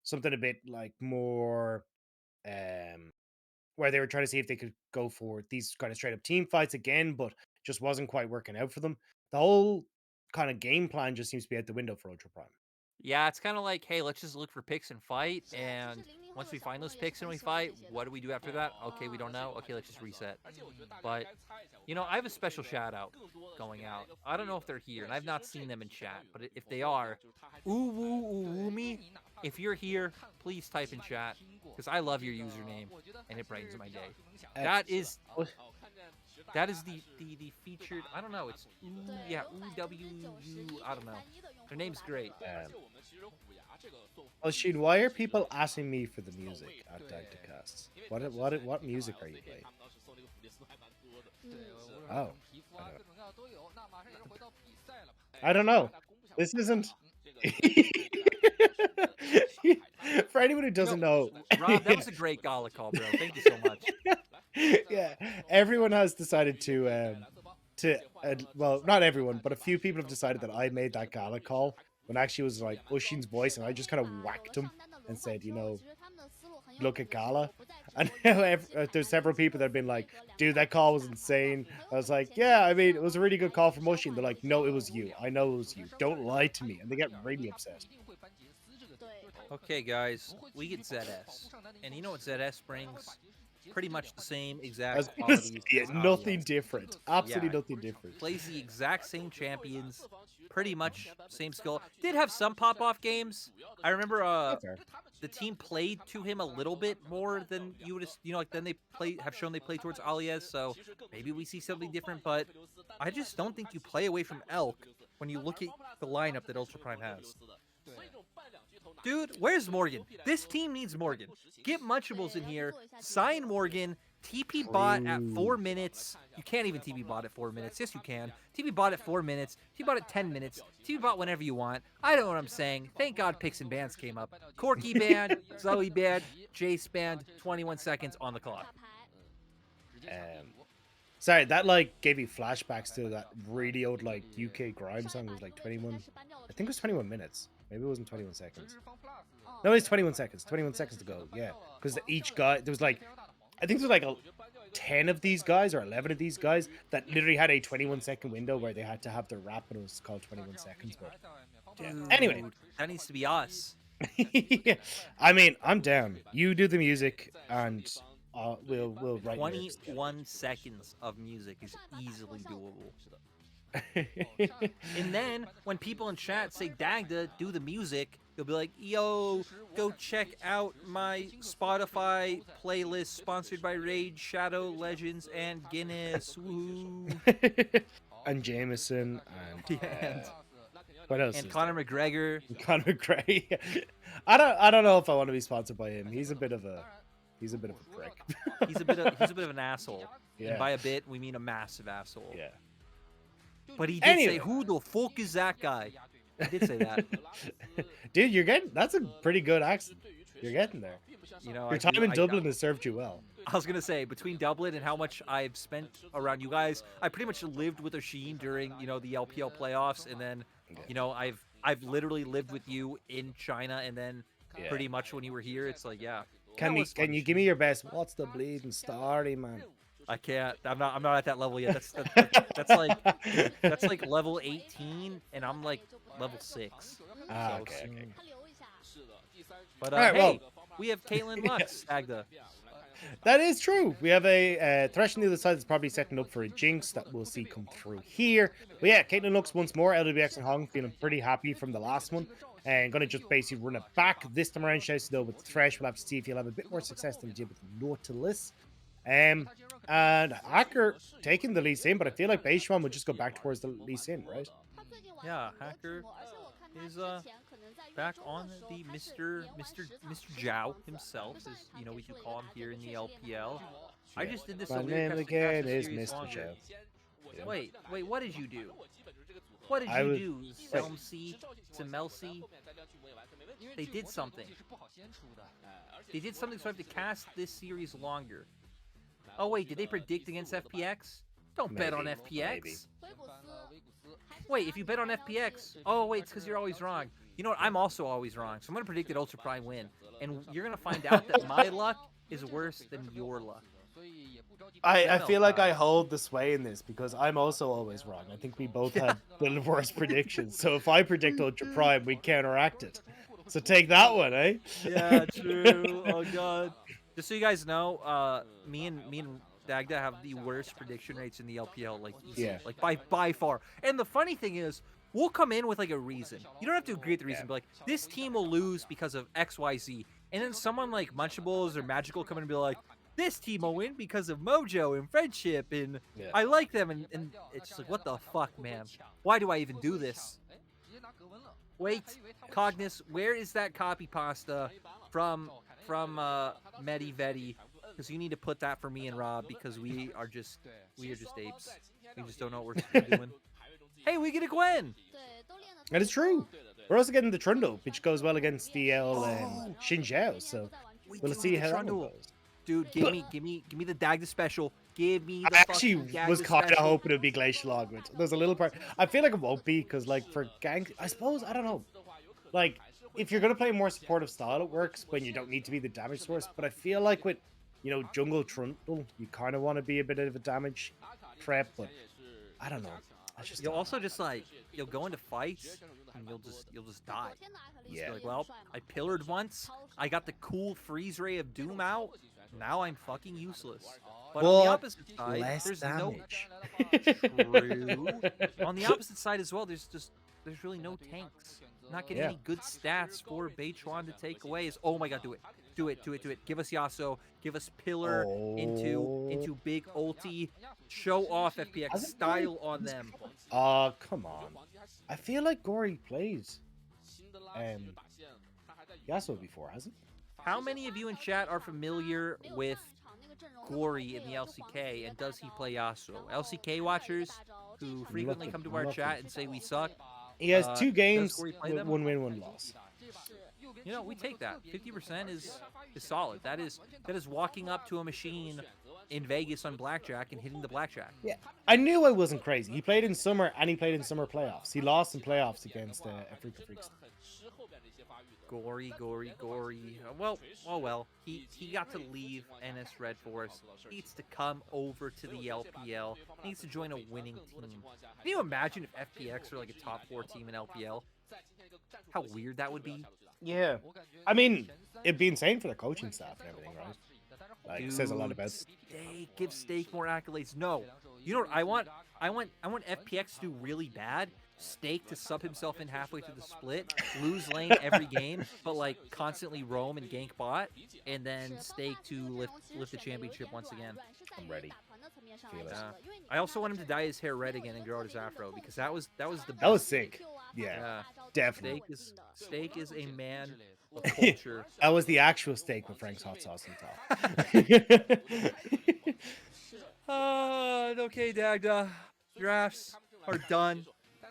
something a bit like more where they were trying to see if they could go for these kind of straight up team fights again, but just wasn't quite working out for them. The whole kind of game plan just seems to be out the window for Ultra Prime. Yeah, it's kind of like, hey, let's just look for picks and fight. And once we find those picks and we fight, what do we do after that? Okay, we don't know. Okay, let's just reset. But, I have a special shout out going out. I don't know if they're here, and I've not seen them in chat. But if they are, Uwu if you're here, please type in chat because I love your username and it brightens my day. Uh, That is what- that is the featured. I don't know. It's UWU. I don't know. Their name's great. Sheen, why are people asking me for the music at Dictacasts? What music are you playing? Oh, I don't know. This isn't. For anyone who doesn't know, Rob, that was a great gala call, bro. Thank you so much. yeah, everyone has decided well, not everyone, but a few people have decided that I made that gala call when actually it was like Ushin's voice, and I just kind of whacked him and said, look at Gala. And now there's several people that have been like, dude, that call was insane. I was like, yeah, I mean, it was a really good call from Ushin. They're like, no, it was you. I know it was you. Don't lie to me. And they get really upset. Okay, guys, we get ZS. And you know what ZS brings? Pretty much the same I was exact gonna say, qualities yeah, as nothing Allianz. different. Absolutely Yeah. nothing different. Plays the exact same champions, pretty much same skill. Did have some pop-off games. I remember Fair. the team played to him a little bit more than you would, like then they have shown they play towards Alias, so maybe we see something different, but I just don't think you play away from Elk when you look at the lineup that Ultra Prime has. Dude, where's Morgan? This team needs Morgan. Get Munchables in here, sign Morgan, TP bot at 4 True. minutes. You can't even TP bot at 4 minutes. Yes, you can. TP bot at 4 minutes. TP bot at 10 minutes. TP bot whenever you want. I know what I'm saying. Thank God picks and bans came up. Corky banned, Zoe banned, Jace banned, 21 seconds on the clock. Sorry, that like gave me flashbacks to that really old like UK grime song. It was like 21. I think it was 21 minutes. Maybe it wasn't 21 seconds. No, it's 21 seconds. 21 seconds to go. Yeah, because each guy there was like, I think there was like 10 of these guys or 11 of these guys that literally had a 21-second window where they had to have their rap, and it was called 21 seconds. But yeah. Anyway, Dude, that needs to be us. yeah. I mean, I'm down. You do the music, and we'll write lyrics together. 21 seconds of music is easily doable. And then when people in chat say Dagda, do the music, you'll be like, yo, go check out my Spotify playlist sponsored by Raid, Shadow, Legends, and Guinness. Woo. And Jameson and And, what else? and is Conor there? McGregor. Conor Gray. I don't know if I want to be sponsored by him. He's a bit of a prick. He's a bit of an asshole. Yeah. And by a bit, we mean a massive asshole. Yeah. But he did Anyway. say, who the fuck is that guy? He did say that. Dude, that's a pretty good accent. You're getting there. Your time in Dublin has served you well. I was gonna say, between Dublin and how much I've spent around you guys, I pretty much lived with Oshin during the LPL playoffs, and then I've literally lived with you in China, and then pretty much when you were here, it's like Can you give me your best? What's the bleeding story, man? I can't. I'm not at that level yet. That's like level 18, and I'm like level 6. Ah, So okay. soon. But Alright, hey, well. we have Caitlyn Lux, Agda. That is true. We have a Thresh on the other side that's probably setting up for a Jinx that we'll see come through here. But yeah, Caitlyn looks once more. LWX and Hong feeling pretty happy from the last one. And going to just basically run it back this time around. Shouts though with Thresh. We'll have to see if he'll have a bit more success than he did with Nautilus. And Hacker taking the Lee Sin, but I feel like Beishuan would just go back towards the Lee Sin, right? Yeah, Hacker is back on the Mr. Zhao himself, as we do call him here in the LPL. I just did this. My name again is Mr. Zhao. Yeah. Wait, what did you do? What did you do, Selmsy, Semelsi? They did something. They did something so I have to cast this series longer. Oh wait, did they predict against FPX? Don't bet on FPX. Wait, if you bet on FPX, oh wait, it's because you're always wrong. You know what? I'm also always wrong. So I'm gonna predict that Ultra Prime win, and you're gonna find out that my luck is worse than your luck. I ML feel like I time. hold the sway in this because I'm also always wrong. I think we both Yeah. had the worst predictions. So if I predict Ultra Prime, we counteract it. So take that one, eh? Yeah, true. Oh god. Just so you guys know, me and Dagda have the worst prediction rates in the LPL, like easily, Yeah. like by far. And the funny thing is, we'll come in with like a reason. You don't have to agree with the reason, Yeah. but like this team will lose because of X, Y, Z. And then someone like Munchables or Magical come in and be like, this team will win because of Mojo and friendship, and Yeah. I like them, and it's just like, what the fuck, man? Why do I even do this? Wait, Cognis, where is that copy pasta from Medivedi? Because you need to put that for me and Rob, because we are just apes. We just don't know what we're doing. Hey, we get a Gwen. That is true. We're also getting the Trundle, which goes well against the Oh. Xin Zhao, so We we'll do see get the how that one Trundle. goes. Dude, give me the Dagda special. Give me the I fucking actually Dagda was kind of special. hoping it would be Glacial Augment. There's a little part. I feel like it won't be because, like, for gang, I suppose I don't know. Like, if you're gonna play a more supportive style, it works when you don't need to be the damage source. But I feel like with, jungle Trundle, you kind of want to be a bit of a damage threat. But I don't know. I just You'll don't also know. just like you'll go into fights and you'll just die. You'll Yeah. be like, well, I pillared once. I got the cool freeze ray of doom out. Now I'm fucking useless. But on the opposite side, less there's damage. True. On the opposite side as well, there's really no tanks. Not getting Yeah. any good stats for Beichuan to take away. Is oh my god, do it. Do it, do it, do it. Give us Yasuo. Give us Pillar Oh. into big ulti. Show off FPX Has it style played? on them. Come on. I feel like Gory plays Yasuo before, hasn't? How many of you in chat are familiar with Gory in the LCK, and does he play Yasuo? LCK watchers who frequently come to our chat and say we suck. He has Does 2 games Gory play with them? 1 win, 1 loss. You know, we take that. 50% is solid. That is walking up to a machine in Vegas on blackjack and hitting the blackjack. Yeah, I knew I wasn't crazy. He played in summer and he played in summer playoffs. He lost in playoffs against Africa Freaks. Gory. Well, oh well. He got to leave NS Red Force. He needs to come over to the LPL. He needs to join a winning team. Can you imagine if FPX were like a top 4 team in LPL? How weird that would be. Yeah, I mean, it'd be insane for the coaching staff and everything, right? Like, Dude, it says a lot about. Give Steak more accolades. No, you know what I want? I want FPX to do really bad. Steak to sub himself in halfway through the split, lose lane every game, but like constantly roam and gank bot, and then Steak to lift the championship once again. I'm ready. Feel it. I also want him to dye his hair red again and grow out his afro, because that was the best. That was sick. Yeah, definitely. Steak is a man of culture. That was the actual steak with Frank's hot sauce on top. Okay, Dagda. Drafts are done.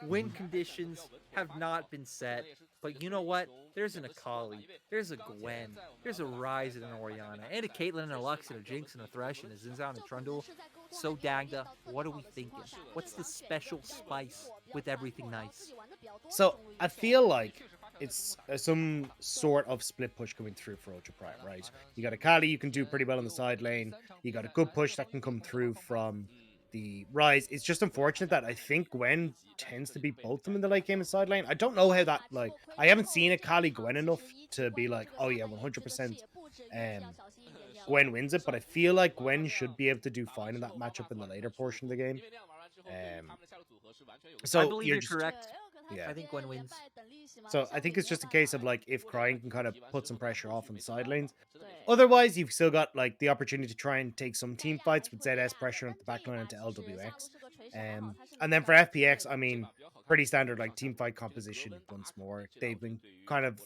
Win conditions have not been set. But you know what? There's an Akali. There's a Gwen. There's a Ryze and an Orianna. And a Caitlyn and a Lux and a Jinx and a Thresh and a Zinzao and a Trundle. So, Dagda, what are we thinking? What's the special spice with everything nice? So, I feel like it's some sort of split push coming through for Ultra Prime, right? You got Akali, you can do pretty well on the side lane. You got a good push that can come through from the Ryze. It's just unfortunate that I think Gwen tends to beat both of them in the late game and side lane. I don't know how that, like, I haven't seen Akali Gwen enough to be like, oh yeah, 100% Gwen wins it, but I feel like Gwen should be able to do fine in that matchup in the later portion of the game. So I believe you're correct. Yeah. I think Gwen wins. So I think it's just a case of like if Crying can kind of put some pressure off on the side lanes. Otherwise, you've still got like the opportunity to try and take some team fights with ZS pressure at the backline into LWX. And then for FPX, I mean, pretty standard like team fight composition once more. They've been kind of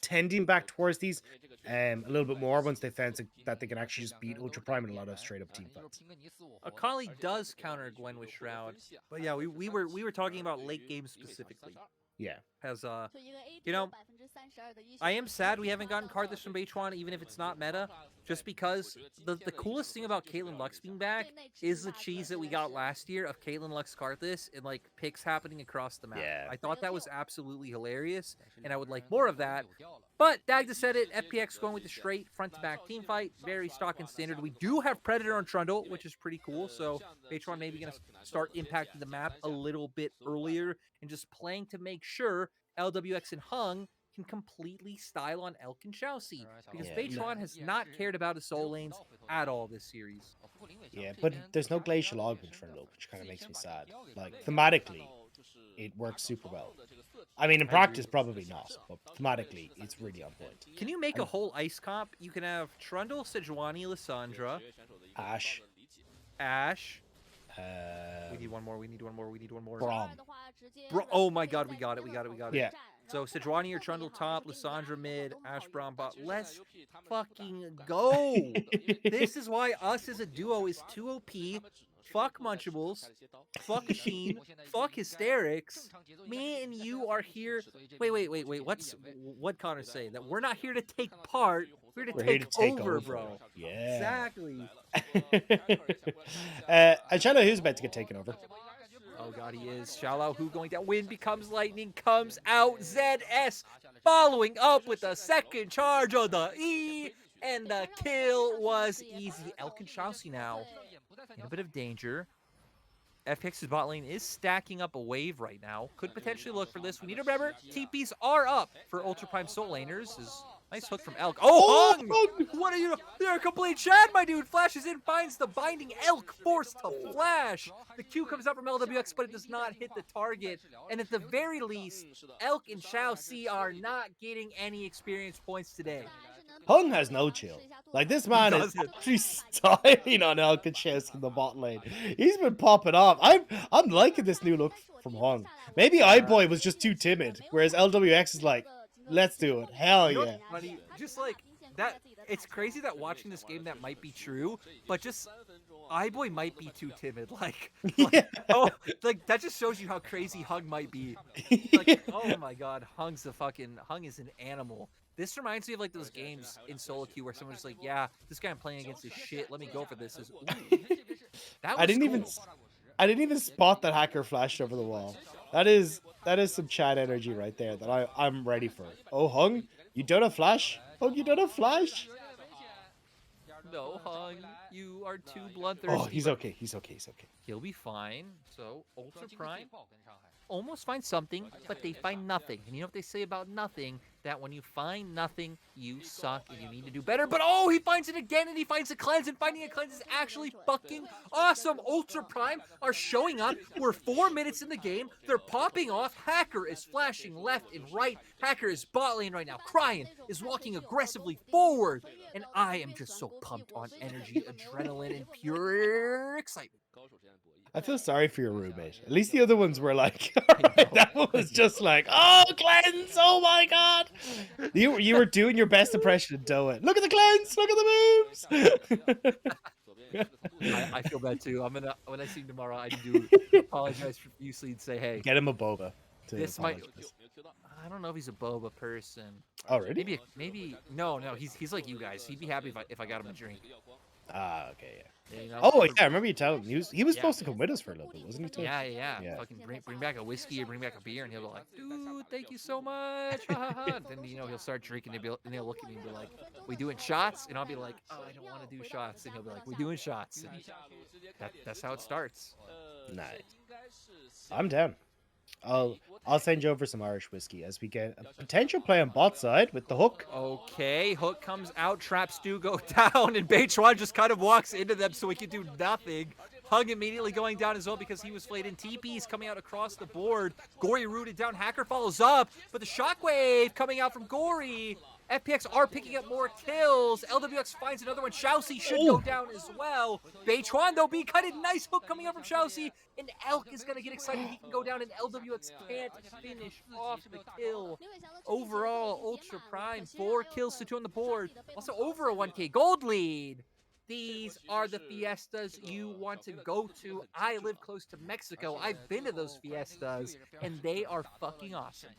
tending back towards these a little bit more once they found that they can actually just beat Ultra Prime in a lot of straight up team fights. Akali does counter Gwen with Shroud, but yeah, we were talking about late game specifically. Yeah. As you know, I am sad we haven't gotten Karthus from Beitron, even if it's not meta, just because the coolest thing about Caitlyn Lux being back is the cheese that we got last year of Caitlyn Lux Karthus and like picks happening across the map. Yeah. I thought that was absolutely hilarious, and I would like more of that. But Dagda said it, FPX going with the straight front-to-back team fight, very stock and standard. We do have Predator on Trundle, which is pretty cool, so Beitron maybe going to start impacting the map a little bit earlier and just playing to make sure LWX and Hung can completely style on Elk and Chelsea, because Yeah, Beitron has not cared about his soul lanes at all this series. Yeah, but there's no Glacial Aug in Trundle, which kind of makes me sad. Like, thematically, it works super well. I mean, in practice, probably not, but thematically, it's really on point. Can you make a whole ice comp? You can have Trundle, Sejuani, Lissandra, Ash. We need one more. We need one more. We need one more. Braum. Oh my god, we got it. We got it. We got it. Yeah. So Sejuani or Trundle top, Lissandra mid, Ash Braum bot. Let's fucking go. This is why us as a duo is too OP. Fuck Munchables. Fuck Machine. Fuck Hysterics. Me and you are here. Wait. What Connor say? That we're not here to take part. We're here to take over, bro. Yeah. Exactly. Anchelo, who's about to get taken over? Oh god, he is. Shallow, who going down? Wind becomes lightning, comes out. ZS following up with a second charge of the E, and the kill was easy. Elk and Chelsea now in a bit of danger. FPX's bot lane is stacking up a wave right now. Could potentially look for this. We need to remember, TPs are up for Ultra Prime Soul Laners. Nice hook from Elk. Oh, Hung! What are you? You're a complete Chad, my dude. Flashes in, finds the binding. Elk forced to flash. The Q comes out from LWX, but it does not hit the target. And at the very least, Elk and Chelsea are not getting any experience points today. Hung has no chill. Like, this man is actually styling on Alcatraz in the bot lane. He's been popping off. I'm liking this new look from Hung. Maybe iBoy was just too timid, whereas LWX is like, let's do it. Hell yeah. Funny, just like that. It's crazy that watching this game that might be true, but just iBoy might be too timid. Like oh, like that just shows you how crazy Hung might be. Like, oh my god, Hung is an animal. This reminds me of like those games in solo queue where someone's just like, yeah, this guy I'm playing against is shit. Let me go for this. That was I didn't even spot that hacker flashed over the wall. That is some chat energy right there that I'm ready for. Oh, Hung, you don't have flash? Hung, you don't have flash? No, Hung, you are too bloodthirsty. Oh, he's okay. He's okay. He's okay. He'll be fine. So Ultra Prime almost find something, but they find nothing. And you know what they say about nothing? That when you find nothing, you suck and you need to do better. But oh, he finds it again, and he finds a cleanse, and finding a cleanse is actually fucking awesome. Ultra Prime are showing up. We're 4 minutes in the game. They're popping off. Hacker is flashing left and right. Hacker is bot lane right now, crying, is walking aggressively forward. And I am just so pumped on energy, adrenaline, and pure excitement. I feel sorry for your roommate. At least the other ones were like, alright, that one was just like, oh, cleanse, oh my god. You were doing your best impression of Doa. Look at the cleanse, look at the moves. I feel bad too. When I see him tomorrow, I do apologize profusely and say, hey, get him a boba. This might. I don't know if he's a boba person. Oh, really? Maybe no. He's like you guys. He'd be happy if I got him a drink. Ah, okay, yeah. You know, oh, yeah, I remember you telling him. He was supposed to come with us for a little bit, wasn't he? Too? Yeah. Fucking bring back a whiskey or bring back a beer, and he'll be like, dude, thank you so much. Ha, ha, ha. And then, he'll start drinking, and he'll look at me and be like, we doing shots? And I'll be like, oh, I don't want to do shots. And he'll be like, we doing shots. And that's how it starts. Nice. I'm down. I'll send you over some Irish whiskey as we get a potential play on bot side with the hook. Okay, hook comes out, traps do go down, and Beitron just kind of walks into them so he can do nothing. Hung immediately going down as well because he was flayed in. TP's coming out across the board. Gory rooted down, Hacker follows up, but the shockwave coming out from Gory. FPX are picking up more kills. LWX finds another one. Chelsea should go down as well. Beitron, though, being cutted. Nice hook coming up from Chelsea. And Elk is going to get excited. He can go down, and LWX can't finish off the kill. Overall, Ultra Prime, 4 kills to 2 on the board. Also, over a 1K gold lead. These are the fiestas you want to go to. I live close to Mexico. I've been to those fiestas, and they are fucking awesome.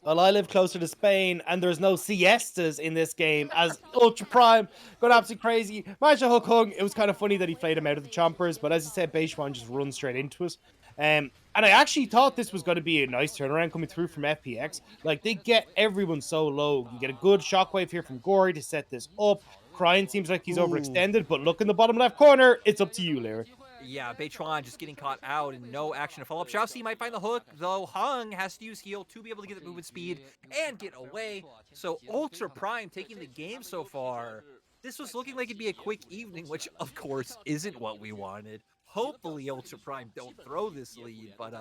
Well, I live closer to Spain, and there's no siestas in this game, as Ultra Prime got absolutely crazy. Managed to hook Hung. It was kind of funny that he played him out of the chompers, but as I said, Beishwan just runs straight into it. And I actually thought this was going to be a nice turnaround coming through from FPX. Like, they get everyone so low. You get a good shockwave here from Gory to set this up. Crying seems like he's Ooh. overextended, but look in the bottom left corner. It's up to you, Lyric. Yeah, Beitron just getting caught out and no action to follow up. Xiaoxi might find the hook, though Hung has to use heal to be able to get the movement speed and get away. So Ultra Prime taking the game so far. This was looking like it'd be a quick evening, which of course isn't what we wanted. Hopefully Ultra Prime don't throw this lead, but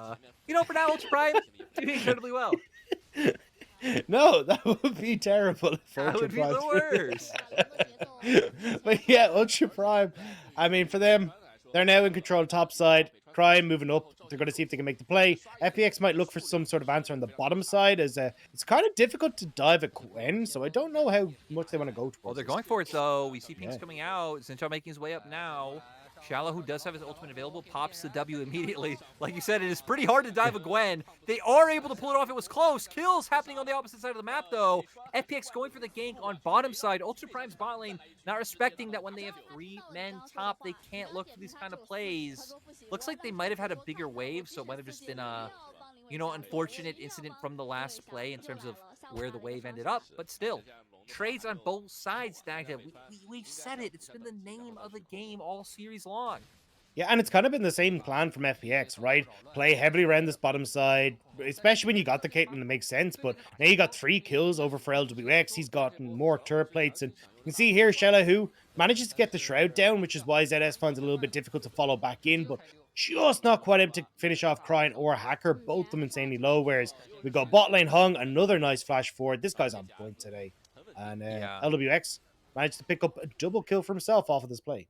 for now Ultra Prime doing incredibly well. No, that would be terrible. If That Ultra would be the worst. But yeah, Ultra Prime. I mean, for them, they're now in control top side. Crime moving up. They're going to see if they can make the play. FPX might look for some sort of answer on the bottom side, as it's kind of difficult to dive a Gwen, so I don't know how much they want to go towards. Well, they're going for it though. We see Pink's Yeah. coming out. Zinchao making his way up now. Shallow, who does have his ultimate available, pops the W immediately. Like you said, it is pretty hard to dive a Gwen. They are able to pull it off. It was close. Kills happening on the opposite side of the map, though. FPX going for the gank on bottom side. Ultra Prime's bot lane, not respecting that when they have 3 men top, they can't look for these kind of plays. Looks like they might have had a bigger wave, so it might have just been a, unfortunate incident from the last play in terms of where the wave ended up. But still, trades on both sides, Dagda. We've said it. It's been the name of the game all series long. Yeah, and it's kind of been the same plan from FPX, right? Play heavily around this bottom side, especially when you got the Caitlyn, it makes sense. But now you got 3 kills over for LWX. He's gotten more turret plates. And you can see here, Shella, who manages to get the Shroud down, which is why ZS finds it a little bit difficult to follow back in. But just not quite able to finish off Crying or Hacker, both of them insanely low. Whereas we got bot lane Hung, another nice flash forward. This guy's on point today. And LWX managed to pick up a double kill for himself off of this play.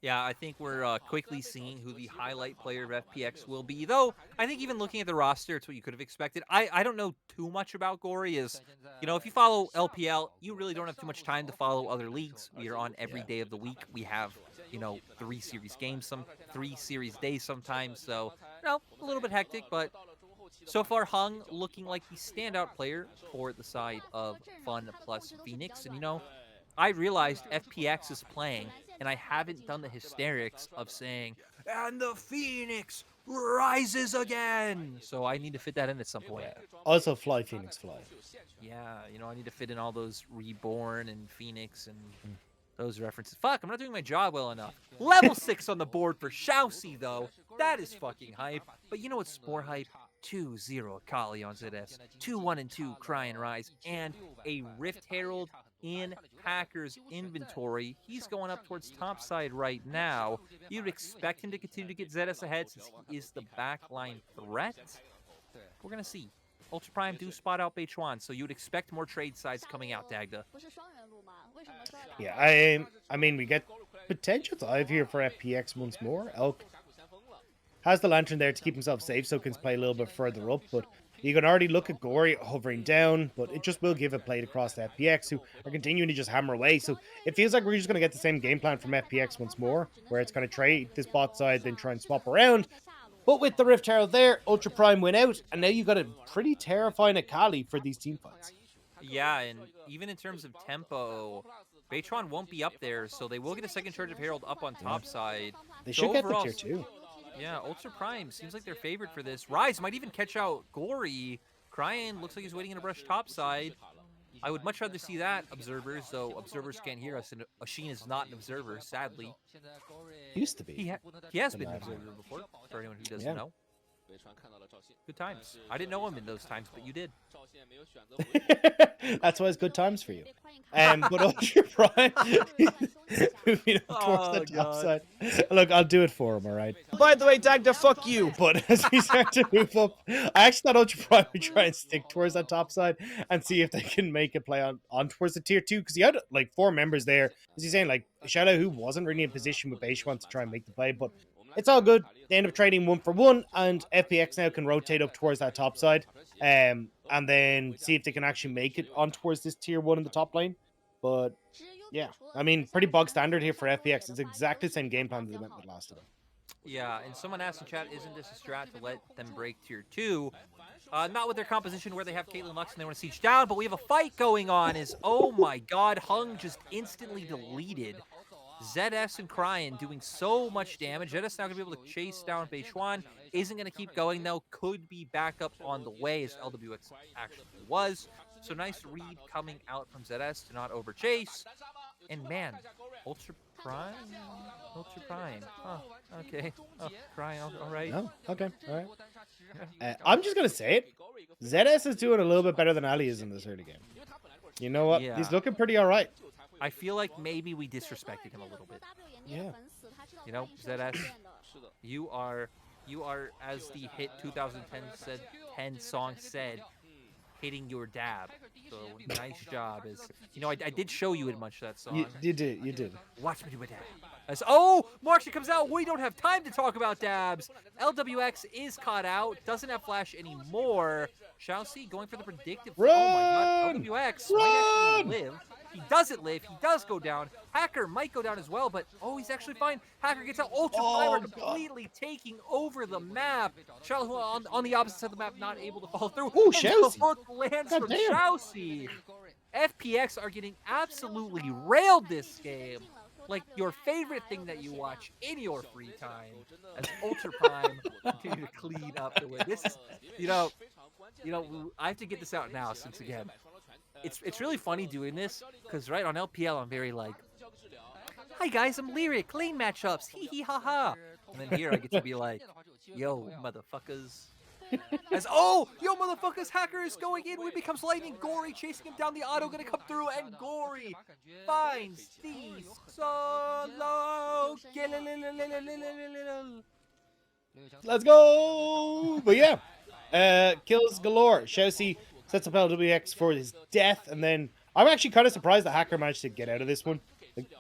Yeah, I think we're quickly seeing who the highlight player of FPX will be. Though, I think even looking at the roster, it's what you could have expected. I don't know too much about Gory. If you follow LPL, you really don't have too much time to follow other leagues. We are on every day of the week. We have, 3 series games, 3 series days sometimes. So, a little bit hectic, but so far Hung looking like the standout player for the side of Fun plus Phoenix. And, I realized FPX is playing, and I haven't done the hysterics of saying, and the Phoenix rises again. So I need to fit that in at some point. Also, fly, Phoenix, fly. Yeah, I need to fit in all those Reborn and Phoenix and those references. Fuck, I'm not doing my job well enough. Level 6 on the board for Xiaoxi, though. That is fucking hype. But you know what's more hype? 2-0 Akali on ZS, 2-1 and 2 Cry and Rise, and a Rift Herald in Hacker's inventory. He's going up towards topside right now. You'd expect him to continue to get ZS ahead since he is the backline threat. We're going to see. Ultra Prime do spot out Beichuan, so you'd expect more trade sides coming out, Dagda. Yeah, I mean, we get potential dive here for FPX once more. Elk has the Lantern there to keep himself safe, so can play a little bit further up, but you can already look at Gory hovering down, but it just will give a play across to FPX, who are continuing to just hammer away. So it feels like we're just going to get the same game plan from FPX once more, where it's going to trade this bot side, then try and swap around. But with the Rift Herald there, Ultra Prime went out, and now you got a pretty terrifying Akali for these team fights. Yeah, and even in terms of tempo, Beitron won't be up there, so they will get a second charge of Herald up on top side. They should get the tier 2. Yeah, Ultra Prime seems like they're favored for this. Rise might even catch out Gory. Cryan looks like he's waiting in a brush topside. I would much rather see that, observers, though observers can't hear us, and Ashin is not an observer, sadly. Used to be. He has been an observer before, for anyone who doesn't know. Good times. I didn't know him in those times, but you did. That's why it's good times for you. But Ultra Prime moving up towards the top side. Look, I'll do it for him, all right? By the way, Dagda, fuck you. But as we start to move up, I actually thought Ultra Prime would try and stick towards that top side and see if they can make a play on towards the tier 2, because he had like 4 members there. As he's saying, like Shadow, who wasn't really in position with Beishwan to try and make the play, but it's all good. They end up trading 1 for 1, and FPX now can rotate up towards that top side, and then see if they can actually make it on towards this tier 1 in the top lane. But yeah, I mean, pretty bog standard here for FPX. It's exactly the same game plan that they went with last time. Yeah, and someone asked in chat, isn't this a strat to let them break tier 2? Not with their composition where they have Caitlyn Lux and they want to siege down, but we have a fight going on. Oh my god, Hung just instantly deleted. ZS and Cryan doing so much damage. ZS now going to be able to chase down Beishuan. Isn't going to keep going, though. Could be back up on the way, as LWX actually was. So nice read coming out from ZS to not overchase. And man, Ultra Prime? Ultra Prime. Oh, okay. Oh, Cryan, all right. No? Okay, all right. I'm just going to say it. ZS is doing a little bit better than Ali is in this early game. You know what? Yeah. He's looking pretty all right. I feel like maybe we disrespected him a little bit. Yeah. You know, ZS, you are, as the hit 2010 song said, hitting your dab. So nice job. You know, I did show you in much that song. You did. Watch me do a dab. Oh, Marcia comes out. We don't have time to talk about dabs. LWX is caught out. Doesn't have flash anymore. Shall see going for the predictive. Run! Oh my god. LWX might actually live. He doesn't live. He does go down. Hacker might go down as well, but oh, he's actually fine. Hacker gets out. Ultra Fire completely taking over the map. Charlotte on the opposite side of the map, not able to follow through. Oh, And the Chelsea. hook lands God from damn. Chelsea. FPX are getting absolutely railed this game. Like your favorite thing that you watch in your free time, as Ultra Prime continue to clean up the way. This is, you know, I have to get this out now since again, it's really funny doing this because right on LPL I'm very like, hi guys, I'm Lyric, lane matchups, hee hee ha ha, and then here I get to be like, yo motherfuckers. Yo motherfuckers, Hacker is going in, we becomes lightning, Gory chasing him down the auto, gonna come through, and Gory finds the solo. Let's go! But yeah, kills galore. Chelsea sets up LWX for his death, and then I'm actually kind of surprised that Hacker managed to get out of this one. Like,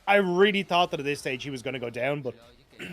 I really thought that at this stage he was going to go down, but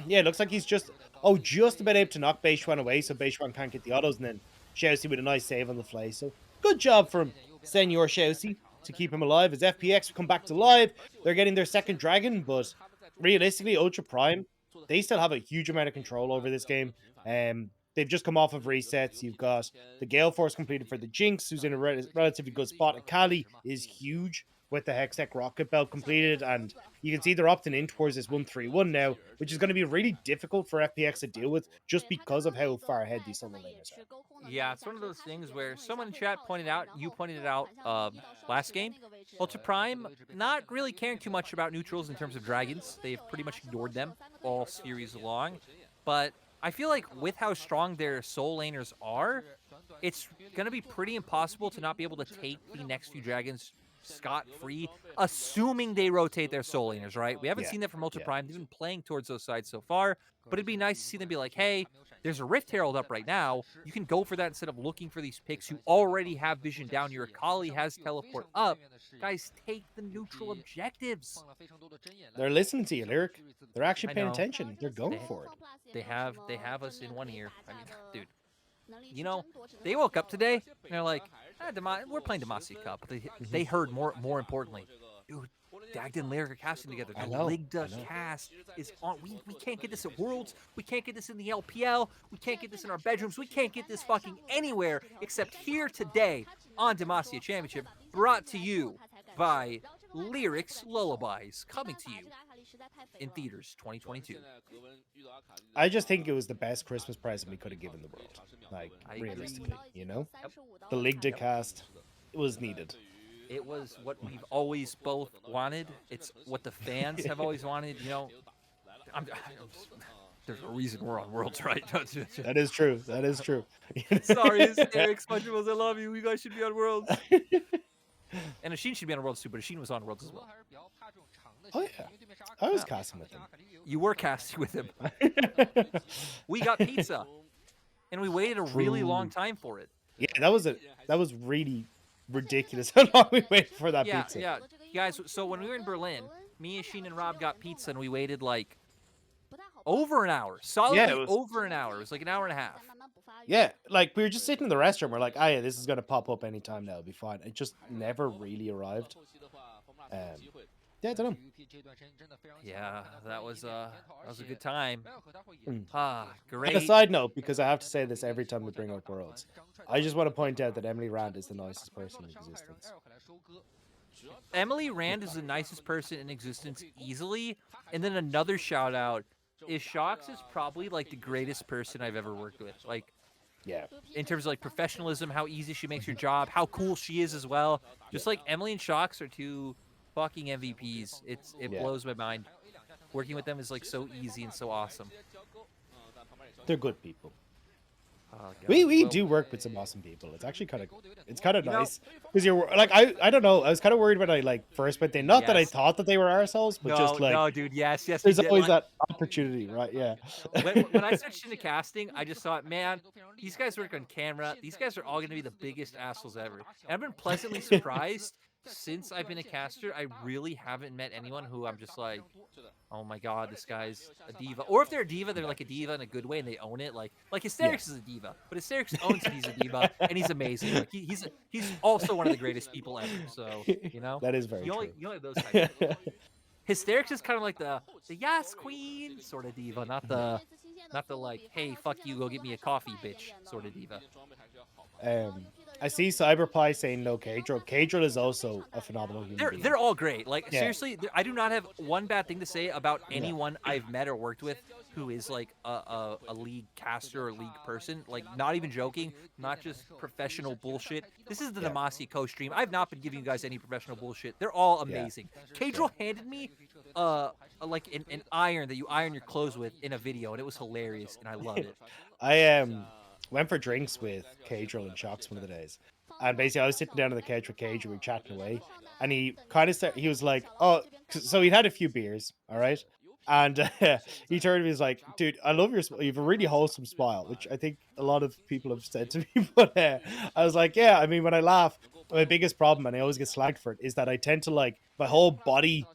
yeah, it looks like he's just about able to knock Beishuan away, so Beishuan can't get the autos, and then Chelsea with a nice save on the fly. So good job from Senor Chelsea to keep him alive. As FPX come back to life, they're getting their second dragon, but realistically, Ultra Prime, they still have a huge amount of control over this game. They've just come off of resets. You've got the Gale Force completed for the Jinx, who's in a relatively good spot. And Kali is huge with the Hextech Rocket Belt completed, and you can see they're opting in towards this 1-3-1 now, which is going to be really difficult for FPX to deal with just because of how far ahead these solo laners are. Yeah, it's one of those things where someone in chat pointed out, you pointed it out last game, Ultra Prime not really caring too much about neutrals in terms of dragons. They've pretty much ignored them all series long, but I feel like with how strong their soul laners are, it's going to be pretty impossible to not be able to take the next few dragons scot-free, assuming they rotate their soul laners, right? We haven't seen that from Ultra Prime. They've been playing towards those sides so far, but it'd be nice to see them be like, hey, there's a Rift Herald up right now. You can go for that instead of looking for these picks who already have vision down. Your Akali has teleport up. Guys, take the neutral objectives. They're listening to you, Lyric. They're actually paying attention. They're going for it. They have us in one ear. I mean, dude. You know, they woke up today and they're like, we're playing Demacia Cup. But they heard more importantly, dude, Dagd and Lyric are casting together. The Ligda cast is on. We can't get this at Worlds. We can't get this in the LPL. We can't get this in our bedrooms. We can't get this fucking anywhere except here today on Demacia Championship, brought to you by Lyrics Lullabies, coming to you in theaters 2022. I just think it was the best Christmas present we could have given the world. Like, realistically, you know? The Ligda cast, it was needed. It was what we've always both wanted. It's what the fans have always wanted. You know, there's a reason we're on Worlds, right? That is true. That is true. Sorry, Eric SpongeBob, I love you. You guys should be on Worlds. And Ashin should be on Worlds too, but Ashin was on Worlds as well. Oh yeah, I was casting with him. You were casting with him. We got pizza, and we waited a really long time for it. Yeah, that was really ridiculous how long we waited for that pizza. Yeah, guys. So when we were in Berlin, me, Ashin, and Rob got pizza, and we waited like over an hour. Solidly over an hour. It was like an hour and a half. Yeah, like we were just sitting in the restaurant. We're like, oh yeah, this is gonna pop up anytime now. It'll be fine. It just never really arrived. Yeah, I don't know. Yeah, that was a good time. Mm. Ah, And a great. side note, because I have to say this every time we bring up Worlds, I just want to point out that Emily Rand is the nicest person in existence. Emily Rand is the nicest person in existence easily. And then another shout out is Shox is probably like the greatest person I've ever worked with. Like Yeah. in terms of like professionalism, how easy she makes her job, how cool she is as well. Just like Emily and Shox are two fucking MVPs. It Yeah. blows my mind. Working with them is like so easy and so awesome. They're good people. Oh, God. We Well, do work with some awesome people. It's actually kind of you know, nice because you're like I don't know. I was kind of worried when I like first went in. Not that I yes. thought that they were ourselves, but just like No, dude. Yes, you there's did. always that opportunity, right? Yeah. When I switched into casting, I just thought, man, these guys work on camera. These guys are all going to be the biggest assholes ever. And I've been pleasantly surprised since I've been a caster. I really haven't met anyone who I'm just like, oh my god, this guy's a diva. Or if they're a diva, they're like a diva in a good way and they own it. Like Hysterics is a diva, but Hysterics owns that he's a diva and he's amazing. Like he's also one of the greatest people ever. So That is very true. you only have those types of people. Hysterics is kind of like the yes queen sort of diva, not the like, hey, fuck you, go get me a coffee, bitch sort of diva. I see Cyberpie saying no Kadril. Kadril is also a phenomenal human being. They're all great. Like Yeah. seriously, I do not have one bad thing to say about anyone I've met or worked with who is like a league caster or league person. Like not even joking, not just professional bullshit. This is the Demacia co-stream. I've not been giving you guys any professional bullshit. They're all amazing. Kadril handed me like an iron that you iron your clothes with in a video, and it was hilarious, and I love it. I went for drinks with Kadril and Shox one of the days. And basically I was sitting down on the couch with Kadril, we were chatting away. And he kind of he was like, oh, so he'd had a few beers, all right? And he turned to me, he's like, dude, I love your smile. You have a really wholesome smile, which I think a lot of people have said to me. But I was like, yeah, I mean, when I laugh, my biggest problem, and I always get slagged for it, is that I tend to like, my whole body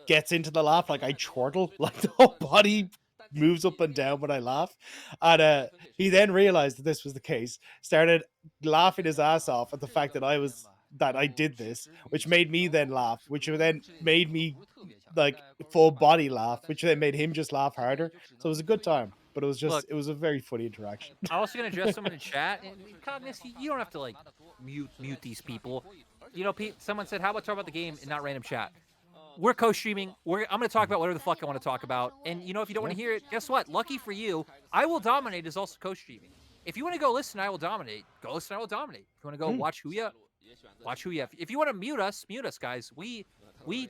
gets into the laugh, like I chortle, like the whole body moves up and down when I laugh. And he then realized that this was the case, started laughing his ass off at the fact that I did this, which made me then laugh, which then made me like full body laugh, which then made him just laugh harder. So it was a good time, but it was just it was a very funny interaction. I'm also gonna address someone in chat. And Cognis, you don't have to like mute these people. You know, someone said, "How about talk about the game and not random chat?" We're co-streaming. I'm going to talk about whatever the fuck I want to talk about. And, you know, if you don't want to hear it, guess what? Lucky for you, I Will Dominate is also co-streaming. If you want to go listen, I Will Dominate. Go listen, I Will Dominate. If you want to go watch Huya, watch Huya. If you want to mute us, guys. We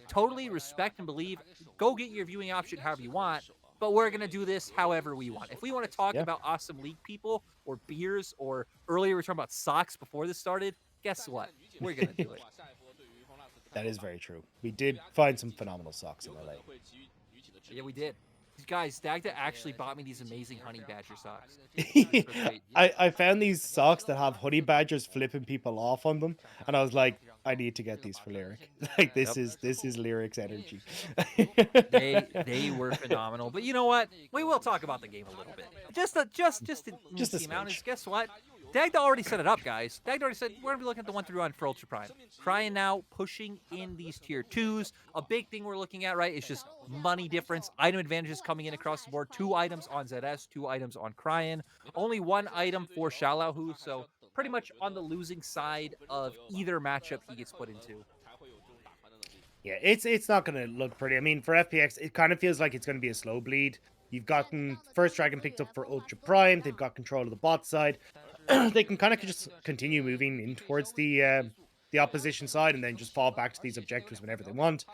totally respect and believe. Go get your viewing option however you want. But we're going to do this however we want. If we want to talk about awesome league people or beers, or earlier we were talking about socks before this started, guess what? We're going to do it. That is very true. We did find some phenomenal socks in LA. Yeah, we did. Guys, Dagda actually bought me these amazing honey badger socks. I found these socks that have honey badgers flipping people off on them, and I was like, I need to get these for Lyric. Like this is Lyric's energy. they were phenomenal. But you know what? We will talk about the game a little bit. Just the amount is, guess what? Dagda already set it up, guys. Dagda already said we're gonna be looking at the 1-3-1 for Ultra Prime. Cryin now pushing in these tier 2s. A big thing we're looking at, right, is just money difference, item advantages coming in across the board. 2 items on ZS, 2 items on Cryin. Only 1 item for Xiaolahu, so pretty much on the losing side of either matchup he gets put into. Yeah, it's not going to look pretty. I mean, for FPX, it kind of feels like it's going to be a slow bleed. You've gotten First Dragon picked up for Ultra Prime. They've got control of the bot side. They can kind of just continue moving in towards the opposition side and then just fall back to these objectives whenever they want.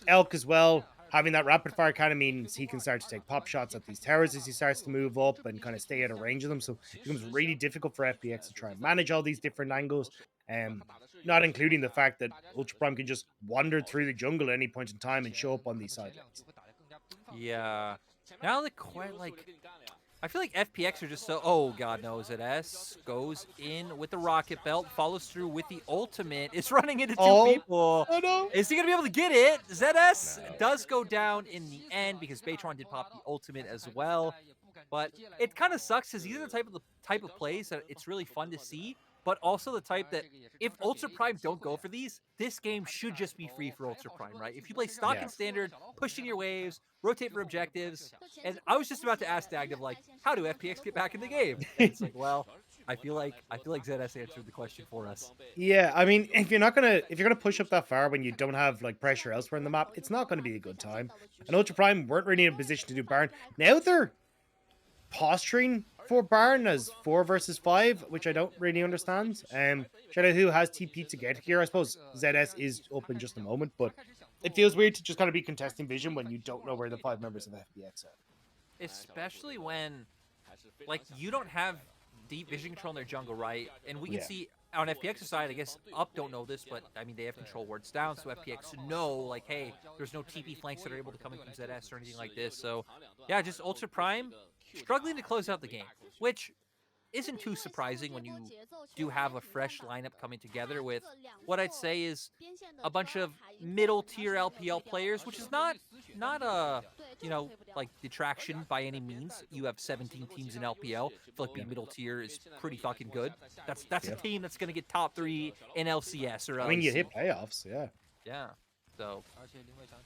Elk as well, having that rapid fire kind of means he can start to take pop shots at these towers as he starts to move up and kind of stay out of range of them. So it becomes really difficult for FPX to try and manage all these different angles. Not including the fact that Ultra Prime can just wander through the jungle at any point in time and show up on these side lanes. Yeah. Now that quite like, I feel like FPX are just so, oh god no, ZS goes in with the rocket belt, follows through with the ultimate. It's running into 2 people. Oh no. Is he going to be able to get it? ZS does go down in the end because Baytron did pop the ultimate as well. But it kind of sucks because these are the type of plays that it's really fun to see. but also the type that if Ultra Prime don't go for these, this game should just be free for Ultra Prime, right? If you play stock and standard, push in your waves, rotate for objectives, and I was just about to ask Dagnav, like, how do FPX get back in the game? And it's like, well, I feel like ZS answered the question for us. Yeah, I mean, if you're gonna push up that far when you don't have like pressure elsewhere in the map, it's not gonna be a good time. And Ultra Prime weren't really in a position to do Baron. Now they're posturing for Baron as 4 versus 5, which I don't really understand. Shadow who has TP to get here. I suppose ZS is up in just a moment, but it feels weird to just kind of be contesting vision when you don't know where the 5 members of FPX are. Especially when, like, you don't have deep vision control in their jungle, right? And we can see on FPX's side, I guess Up don't know this, but I mean, they have control wards down, so FPX know, like, hey, there's no TP flanks that are able to come in from ZS or anything like this. So, yeah, just Ultra Prime struggling to close out the game, which isn't too surprising when you do have a fresh lineup coming together with what I'd say is a bunch of middle tier LPL players, which is not a, you know, like detraction by any means. You have 17 teams in LPL. I feel like being middle tier is pretty fucking good. That's a team that's gonna get top 3 in LCS or LEC. I mean, you hit playoffs, yeah. Yeah. So,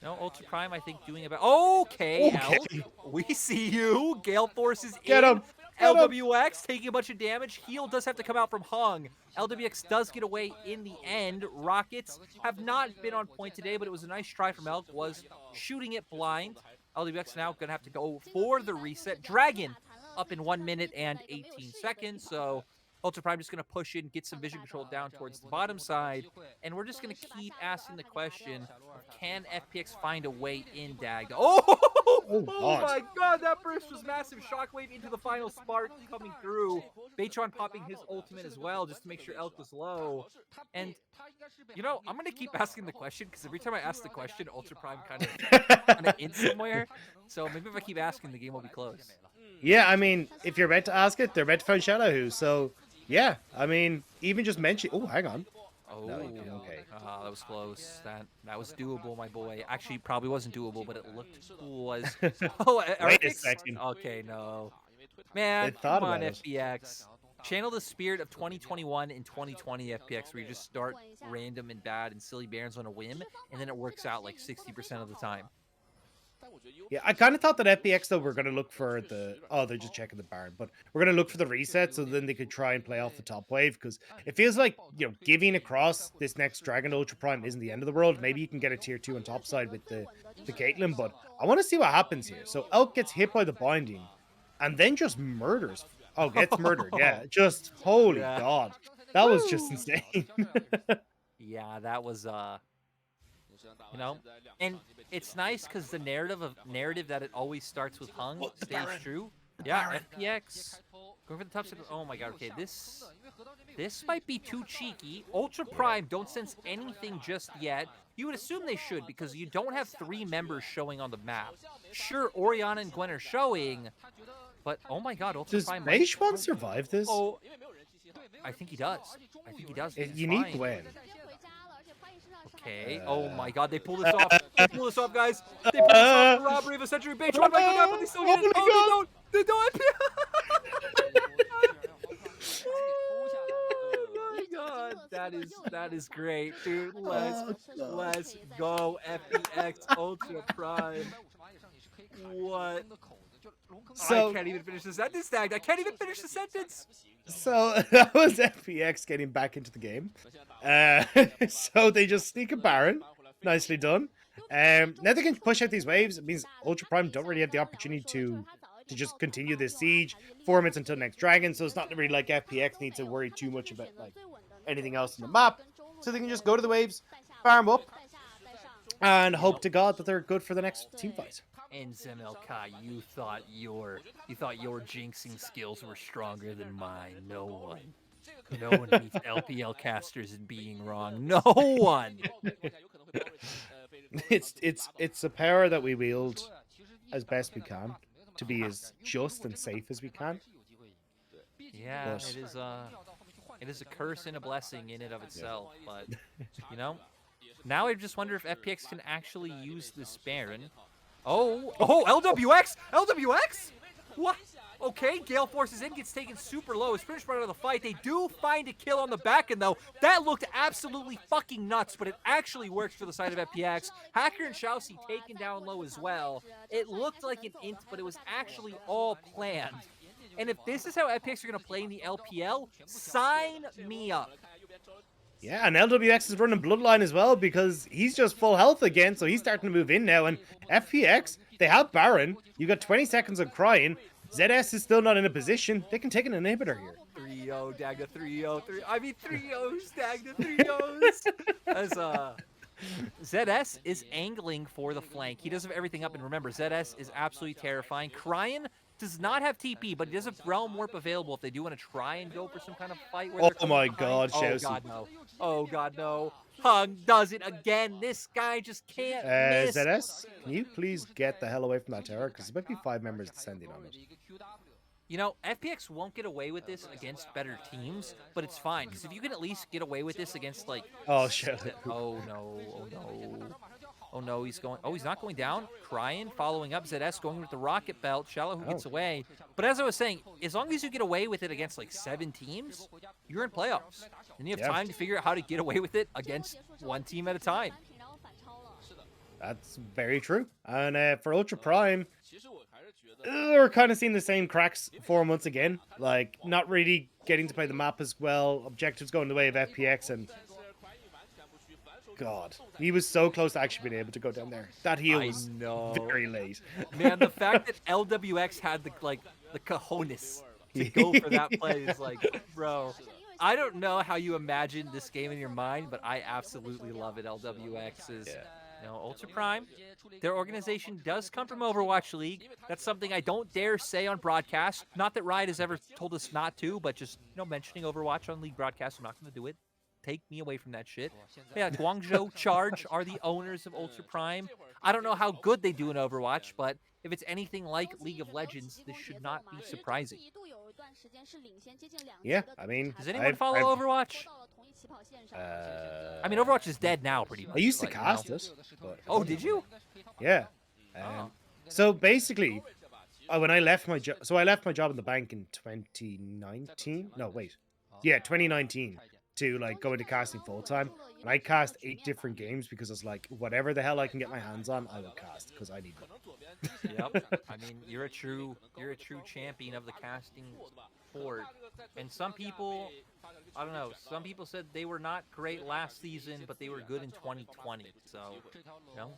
no, Ultra Prime, I think, doing about... Okay, Okay. we see you. Gale Force is Get in. him. Get him. LWX taking a bunch of damage. Heal does have to come out from Hung. LWX does get away in the end. Rockets have not been on point today, but it was a nice try from Elk. Was shooting it blind. LWX now going to have to go for the reset. Dragon up in 1 minute and 18 seconds, so... Ultra Prime just going to push in, get some vision control down towards the bottom side, and we're just going to keep asking the question, can FPX find a way in Dag? Oh my god, that burst was massive. Shockwave into the final spark coming through. Baytron popping his ultimate as well, just to make sure Elk was low. And, you know, I'm going to keep asking the question, because every time I ask the question, Ultra Prime kind of in somewhere. So maybe if I keep asking, the game will be close. Yeah, I mean, if you're meant to ask it, they're meant to find Shadow, so... Yeah, I mean, even just mention... Oh, hang on. Oh, no, okay. That was close. That was doable, my boy. Actually, probably wasn't doable, but it looked was. Oh, wait a second. Okay, no. Man, come on, FPX. Channel the spirit of 2021 and 2020 FPX, where you just start random and bad and silly Barons on a whim, and then it works out like 60% of the time. Yeah, I kind of thought that FPX, though, we're going to look for the... Oh, they're just checking the Baron. But we're going to look for the reset, so then they could try and play off the top wave. Because it feels like, you know, giving across this next Dragon Ultra Prime isn't the end of the world. Maybe you can get a tier 2 on top side with the Caitlyn. But I want to see what happens here. So Elk gets hit by the binding. And then just murders. Oh, gets murdered. Yeah, just... Holy God. That was just insane. Yeah, that was... You know, and it's nice because the narrative that it always starts with Hung stays true. Yeah, FPX going for the top side. Oh my god, okay, this might be too cheeky. Ultra Prime don't sense anything just yet. You would assume they should because you don't have 3 members showing on the map. Sure, Orianna and Gwen are showing, but oh my god, Ultra Prime. Does Meishwan survive this? Oh, I think he does. I think he does. You need Gwen. Okay. Oh my god, they pull this off. They pull this off, guys. They pull this off. The robbery of a century. Baytron might go down, but they still get it. Oh, they don't. Oh my god. That is great, dude. Let's go. FPX Ultra Prime. What? So, I can't even finish the sentence, Tag. I can't even finish the sentence. So that was FPX getting back into the game. So they just sneak a Baron. Nicely done. Now they can push out these waves. It means Ultra Prime don't really have the opportunity to just continue this siege. 4 minutes until next Dragon, so it's not really like FPX needs to worry too much about like anything else on the map. So they can just go to the waves, farm up, and hope to God that they're good for the next team fight. And ZMLK, you thought your jinxing skills were stronger than mine. No one beats LPL casters in being wrong. No one. It's a power that we wield as best we can to be as just and safe as we can. Yeah, it is a curse and a blessing in and of itself. But you know, now I just wonder if FPX can actually use this Baron. Oh, LWX! LWX? What? Okay, Gale forces in, gets taken super low. Is pretty much out of the fight. They do find a kill on the back end, though. That looked absolutely fucking nuts, but it actually works for the side of FPX. Hacker and Shousey taken down low as well. It looked like an int, but it was actually all planned. And if this is how FPX are going to play in the LPL, sign me up. Yeah, and LWX is running Bloodline as well because he's just full health again, so he's starting to move in now. And FPX, they have Baron. You got 20 seconds of crying. ZS is still not in a position. They can take an inhibitor here. 3-0, Dagda 3-0, 3. I mean 3-0s, Dagda 3-0s. As ZS is angling for the flank. He does have everything up, and remember, ZS is absolutely terrifying. Cryin does not have TP, but he does have Realm Warp available if they do want to try and go for some kind of fight. Where oh my god, oh Shousey. god, no. Oh god, no. Hung does it again. This guy just can't miss. ZS, can you please get the hell away from that tower? Because there might be 5 members descending on it. You know, FPX won't get away with this against better teams, but it's fine. Because if you can at least get away with this against, like... Oh, shit. Oh, no. Oh, no. Oh, no. He's going... Oh, he's not going down. Cryin, following up. ZS going with the rocket belt. Shallow who gets away. But as I was saying, as long as you get away with it against, like, 7 teams, you're in playoffs. And you have time to figure out how to get away with it against 1 team at a time. That's very true. And for Ultra Prime... we're kind of seeing the same cracks 4 months again. Like, not really getting to play the map as well. Objectives going the way of FPX, and God, he was so close to actually being able to go down there. That heal was very late. Man, the fact that LWX had the cojones to go for that play is like, bro. I don't know how you imagine this game in your mind, but I absolutely love it. LWX is... You know, Ultra Prime, their organization does come from Overwatch League. That's something I don't dare say on broadcast. Not that Riot has ever told us not to, but just, you know, mentioning Overwatch on League broadcast, I'm not going to do it. Take me away from that shit. Yeah, Guangzhou Charge are the owners of Ultra Prime. I don't know how good they do in Overwatch, but if it's anything like League of Legends, this should not be surprising. Yeah, I mean... Does anyone follow Overwatch? I mean, Overwatch is dead now, pretty much. I used to cast it. But oh, did you? Yeah. So basically, when I left my job, I left my job in the bank in 2019. No, wait. Yeah, 2019 to like go into casting full time, and I cast 8 different games because I was like, whatever the hell I can get my hands on, I will cast because I need money. Yep. I mean, you're a true champion of the casting sport, and some people. I don't know. Some people said they were not great last season, but they were good in 2020. So, you know,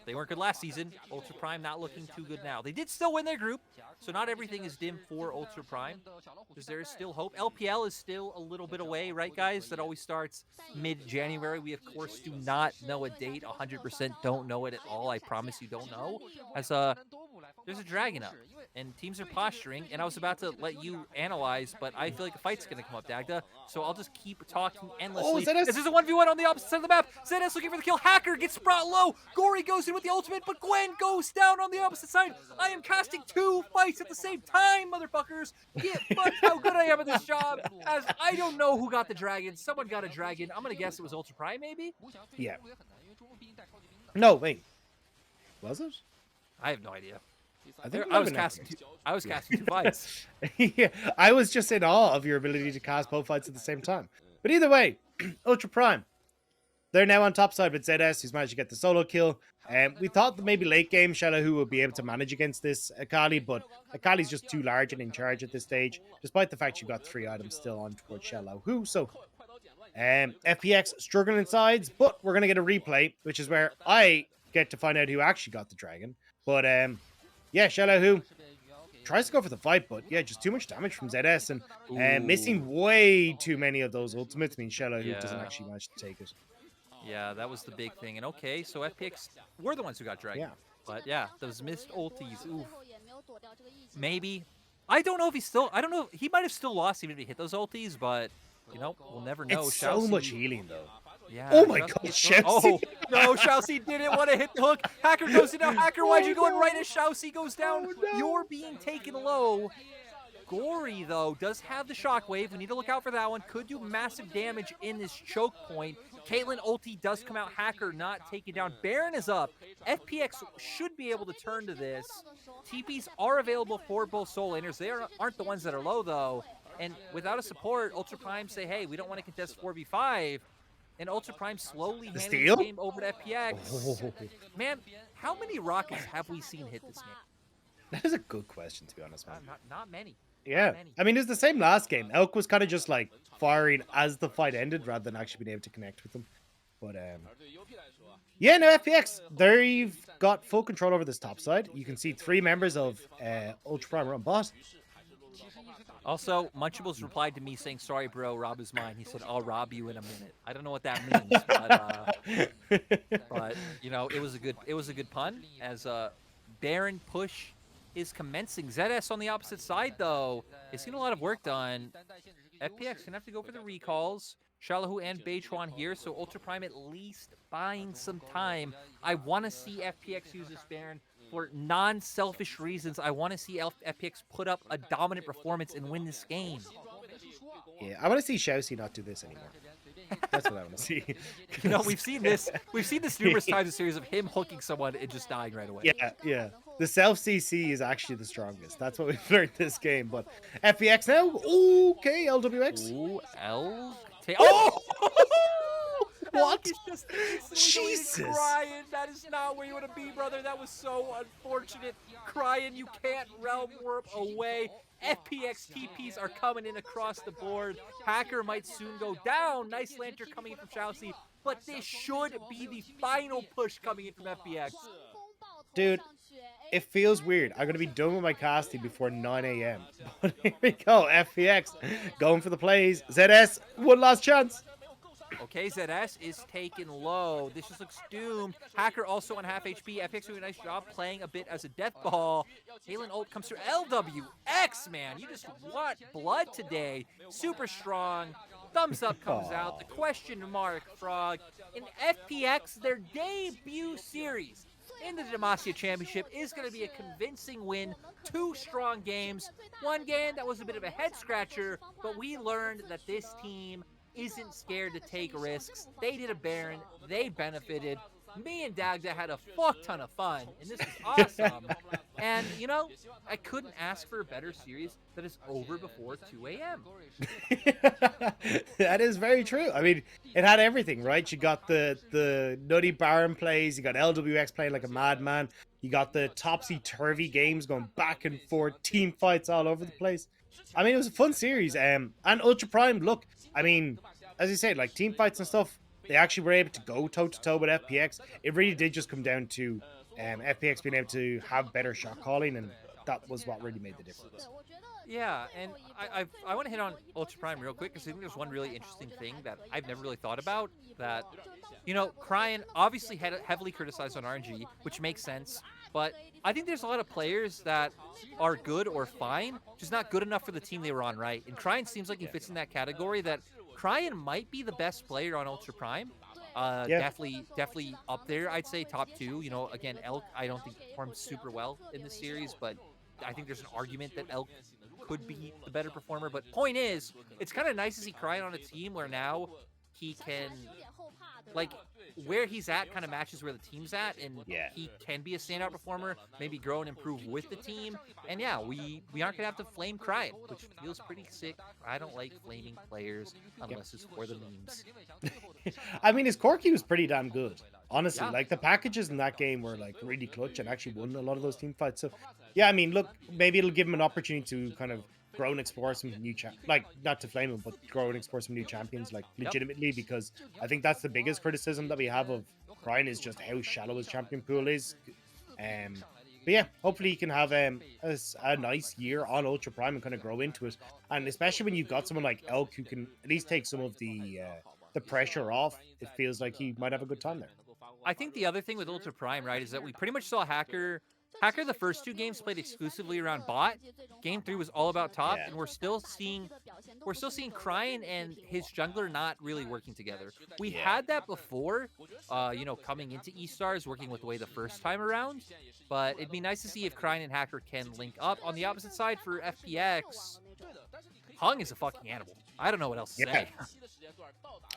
they weren't good last season. Ultra Prime not looking too good now. They did still win their group, so not everything is dim for Ultra Prime, because there is still hope. LPL is still a little bit away, right, guys? That always starts mid-January. We, of course, do not know a date. 100% don't know it at all. I promise you don't know. As there's a dragon up, and teams are posturing, and I was about to let you analyze, but I feel like a fight's going to come up, Dagda, so I'll just keep talking endlessly. Oh, this is a 1v1 on the opposite side of the map. ZS looking for the kill. Hacker gets brought low. Gory goes in with the ultimate, but Gwen goes down on the opposite side. I am casting 2 fights at the same time, motherfuckers. Get fucked how good I am at this job, as I don't know who got the dragon. Someone got a dragon. I'm going to guess it was Ultra Prime, maybe? Yeah. No, wait. Was it? I have no idea. I was casting 2 fights. Yeah, I was just in awe of your ability to cast both fights at the same time. But either way, Ultra Prime. They're now on top side with ZS, who's managed to get the solo kill. We thought that maybe late game Shallow would be able to manage against this Akali, but Akali's just too large and in charge at this stage, despite the fact she got 3 items still on towards Shallow. So FPX struggling in sides, but we're going to get a replay, which is where I get to find out who actually got the dragon. But yeah, Shallow tries to go for the fight, but yeah, just too much damage from ZS and missing way too many of those ultimates means Shallow doesn't actually manage to take it. Yeah, that was the big thing. And okay, so FPX were the ones who got dragged. Yeah. But yeah, those missed ultis. Oof. Maybe. I don't know if he's still. I don't know. He might have still lost even if he hit those ultis, but you know, we'll never know. It's so much healing though. Yeah. Oh my god, Shousey. Oh no, Shousey didn't want to hit the hook. Hacker goes in now. Hacker, why'd you go in right as Shousey goes down? Oh, no. You're being taken low. Gory, though, does have the shockwave. We need to look out for that one. Could do massive damage in this choke point Caitlyn ulti does come out. Hacker not taken down. Baron is up. FPX should be able to turn to this. TPs are available for both soul laners. They aren't the ones that are low, though. And without a support, Ultra Prime say, hey, we don't want to contest 4v5. And Ultra Prime slowly handing the game over to FPX. Oh. Man, how many rockets have we seen hit this game? That is a good question, to be honest, man. Not many. Yeah. Not many. I mean, it's the same last game. Elk was kind of just like firing as the fight ended rather than actually being able to connect with them. But, yeah, no, FPX, they've got full control over this top side. You can see 3 members of Ultra Prime are on bot. Also, Munchables replied to me saying, sorry, bro, Rob is mine. He said, I'll rob you in a minute. I don't know what that means, but you know, it was a good pun as Baron push is commencing. ZS on the opposite side, though, is getting a lot of work done. FPX gonna have to go for the recalls. Shalahu and Beichuan here, so Ultra Prime at least buying some time. I want to see FPX use this Baron for non-selfish reasons. I want to see FPX put up a dominant performance and win this game. Yeah, I want to see Shousey not do this anymore. That's what I want to see. You know, we've seen this numerous times in the series of him hooking someone and just dying right away. Yeah, yeah. The self CC is actually the strongest. That's what we've learned this game. But FPX now, okay, LWX. Ooh, oh! What? Jesus! Crying. That is not where you want to be, brother. That was so unfortunate. Crying, you can't realm warp away. FPX TPs are coming in across the board. Hacker might soon go down. Nice lantern coming in from Chelsea, but this should be the final push coming in from FPX. Dude, it feels weird. I'm going to be done with my casting before 9 a.m. But here we go. FPX going for the plays. ZS, one last chance. Okay, ZS is taken low. This just looks doomed. Hacker also on half HP. FPX doing a nice job playing a bit as a death ball. Halen ult comes through. LWX, man. You just want blood today. Super strong. Thumbs up comes out. The question mark, Frog. In FPX, their debut series in the Demacia Championship is going to be a convincing win. 2 strong games. One game that was a bit of a head-scratcher, but we learned that this team isn't scared to take risks. They did a Baron. They benefited. Me and Dagda had a fuck ton of fun, and this was awesome. And, you know, I couldn't ask for a better series that is over before 2 a.m. That is very true. I mean, it had everything, right? You got the nutty Baron plays. You got LWX playing like a madman. You got the topsy-turvy games going back and forth. Team fights all over the place. I mean, it was a fun series. And Ultra Prime, look, I mean, as you said, like team fights and stuff, they actually were able to go toe-to-toe with FPX. It really did just come down to FPX being able to have better shot calling, and that was what really made the difference. Yeah, and I want to hit on Ultra Prime real quick because I think there's one really interesting thing that I've never really thought about. That, you know, Cryan obviously had heavily criticized on RNG, which makes sense. But I think there's a lot of players that are good or fine, just not good enough for the team they were on, right? And Cryan seems like he fits in that category. That Cryan might be the best player on Ultra Prime. Definitely up there. I'd say top 2. You know, again, Elk I don't think performed super well in this series, but I think there's an argument that Elk could be the better performer. But point is, it's kind of nice to see Cryan on a team where now he can, like, where he's at kind of matches where the team's at, and he can be a standout performer, maybe grow and improve with the team. And yeah, we aren't gonna have to flame Cryan, which feels pretty sick. I don't like flaming players unless it's for the memes. I mean, his Corki was pretty damn good, honestly. Like the packages in that game were like really clutch and actually won a lot of those team fights. So yeah, I mean, look, maybe it'll give him an opportunity to kind of grow and explore some new like not to flame him, but grow and explore some new champions, like legitimately, because I think that's the biggest criticism that we have of Cryan is just how shallow his champion pool is. But yeah, hopefully he can have a nice year on Ultra Prime and kind of grow into it, and especially when you've got someone like Elk who can at least take some of the pressure off. It feels like he might have a good time there. I think the other thing with Ultra Prime, right, is that we pretty much saw Hacker the first 2 games played exclusively around bot. Game 3 was all about top, and we're still seeing Cryan and his jungler not really working together. We had that before, you know, coming into E-Stars, working with Way the first time around. But it'd be nice to see if Cryan and Hacker can link up. On the opposite side for FPX, Hung is a fucking animal. I don't know what else to say.